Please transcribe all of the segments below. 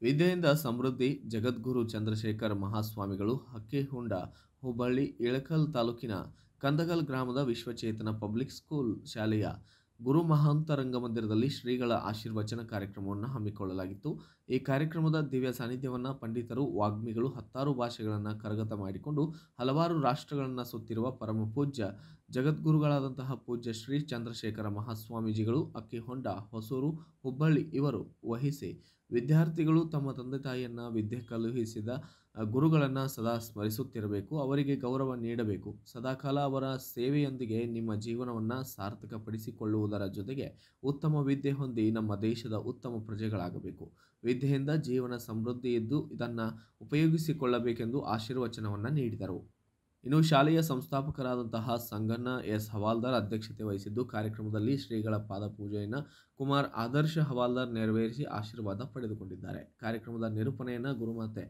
ವಿದ್ಯೆಯಿಂದ ಸಮೃದ್ಧಿ ಜಗದ್ಗುರು ಚಂದ್ರಶೇಖರ ಮಹಾಸ್ವಾಮಿಗಳು ಹಕ್ಕಿಹೊಂಡ ಹೋಬಳಿ ಇಳಕಲ್ ತಾಲೂಕಿನ ಕಂದಗಲ್ ಗ್ರಾಮದ ವಿಶ್ವಚೇತನ ಪಬ್ಲಿಕ್ ಸ್ಕೂಲ್ ಶಾಲೆಯ ಗುರು ಮಹಾಂತ ರಂಗಮಂದಿರದಲ್ಲಿ ಶ್ರೀಗಳ ಆಶೀರ್ವಚನ ಕಾರ್ಯಕ್ರಮವನ್ನು ಹಮ್ಮಿಕೊಳ್ಳಲಾಗಿತ್ತು. ಈ ಕಾರ್ಯಕ್ರಮದ ದಿವ್ಯ ಸಾನ್ನಿಧ್ಯವನ್ನು ಪಂಡಿತರು ವಾಗ್ಮಿಗಳು ಹತ್ತಾರು ಭಾಷೆಗಳನ್ನು ಕರಗತ ಮಾಡಿಕೊಂಡು ಹಲವಾರು ರಾಷ್ಟ್ರಗಳನ್ನು ಸುತ್ತಿರುವ ಪರಮ ಪೂಜ್ಯ ಜಗದ್ಗುರುಗಳಾದಂತಹ ಪೂಜ್ಯ ಶ್ರೀ ಚಂದ್ರಶೇಖರ ಮಹಾಸ್ವಾಮೀಜಿಗಳು ಅಕ್ಕಿಹೊಂಡ ಹೊಸೂರು ಹುಬ್ಬಳ್ಳಿ ಇವರು ವಹಿಸಿ ವಿದ್ಯಾರ್ಥಿಗಳು ತಮ್ಮ ತಂದೆ ತಾಯಿಯನ್ನು ವಿದ್ಯೆ ಕಳುಹಿಸಿದ ಗುರುಗಳನ್ನು ಸದಾ ಸ್ಮರಿಸುತ್ತಿರಬೇಕು, ಅವರಿಗೆ ಗೌರವ ನೀಡಬೇಕು. ಸದಾಕಾಲ ಅವರ ಸೇವೆಯೊಂದಿಗೆ ನಿಮ್ಮ ಜೀವನವನ್ನು ಸಾರ್ಥಕಪಡಿಸಿಕೊಳ್ಳುವುದರ ಜೊತೆಗೆ ಉತ್ತಮ ವಿದ್ಯೆ ಹೊಂದಿ ನಮ್ಮ ದೇಶದ ಉತ್ತಮ ಪ್ರಜೆಗಳಾಗಬೇಕು. ವಿದ್ಯೆಯಿಂದ ಜೀವನ ಸಮೃದ್ಧಿ ಇದ್ದು ಇದನ್ನು ಉಪಯೋಗಿಸಿಕೊಳ್ಳಬೇಕೆಂದು ಆಶೀರ್ವಚನವನ್ನು ನೀಡಿದರು. ಇನ್ನು ಶಾಲೆಯ ಸಂಸ್ಥಾಪಕರಾದಂತಹ ಸಂಗಣ್ಣ ಎಸ್ ಹವಾಲ್ದಾರ್ ಅಧ್ಯಕ್ಷತೆ ವಹಿಸಿದ್ದು, ಕಾರ್ಯಕ್ರಮದಲ್ಲಿ ಶ್ರೀಗಳ ಪಾದ ಪೂಜೆಯನ್ನು ಕುಮಾರ್ ಆದರ್ಶ ಹವಾಲ್ದಾರ್ ನೆರವೇರಿಸಿ ಆಶೀರ್ವಾದ ಪಡೆದುಕೊಂಡಿದ್ದಾರೆ. ಕಾರ್ಯಕ್ರಮದ ನಿರೂಪಣೆಯನ್ನು ಗುರುಮಾತೆ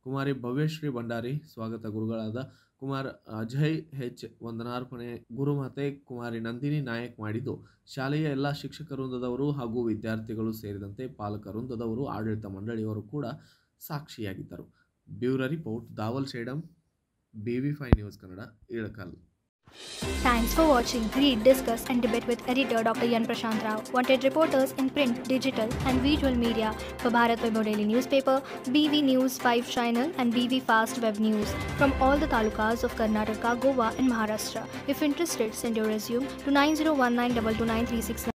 ಕುಮಾರಿ ಭವ್ಯಶ್ರೀ ಭಂಡಾರಿ, ಸ್ವಾಗತ ಗುರುಗಳಾದ ಕುಮಾರ್ ಅಜಯ್ ಹೆಚ್, ವಂದನಾರ್ಪಣೆ ಗುರುಮಾತೆ ಕುಮಾರಿ ನಂದಿನಿ ನಾಯಕ್ ಮಾಡಿದ್ದು, ಶಾಲೆಯ ಎಲ್ಲ ಶಿಕ್ಷಕ ವೃಂದದವರು ಹಾಗೂ ವಿದ್ಯಾರ್ಥಿಗಳು ಸೇರಿದಂತೆ ಪಾಲಕ ವೃಂದದವರು, ಆಡಳಿತ ಮಂಡಳಿಯವರು ಕೂಡ ಸಾಕ್ಷಿಯಾಗಿದ್ದರು. Bureau report Dawal Shedam, BV5 News Kannada, Ilakal. Thanks for watching Read, Discuss and Debate with editor Dr. Yan Prashant Rao. Wanted reporters in print, digital and visual media for Bharat Vaibhav Daily Newspaper, BV News 5 Channel and BV Fast Web News from all the talukas of Karnataka, Goa and Maharashtra. If interested, send your resume to 9019229369.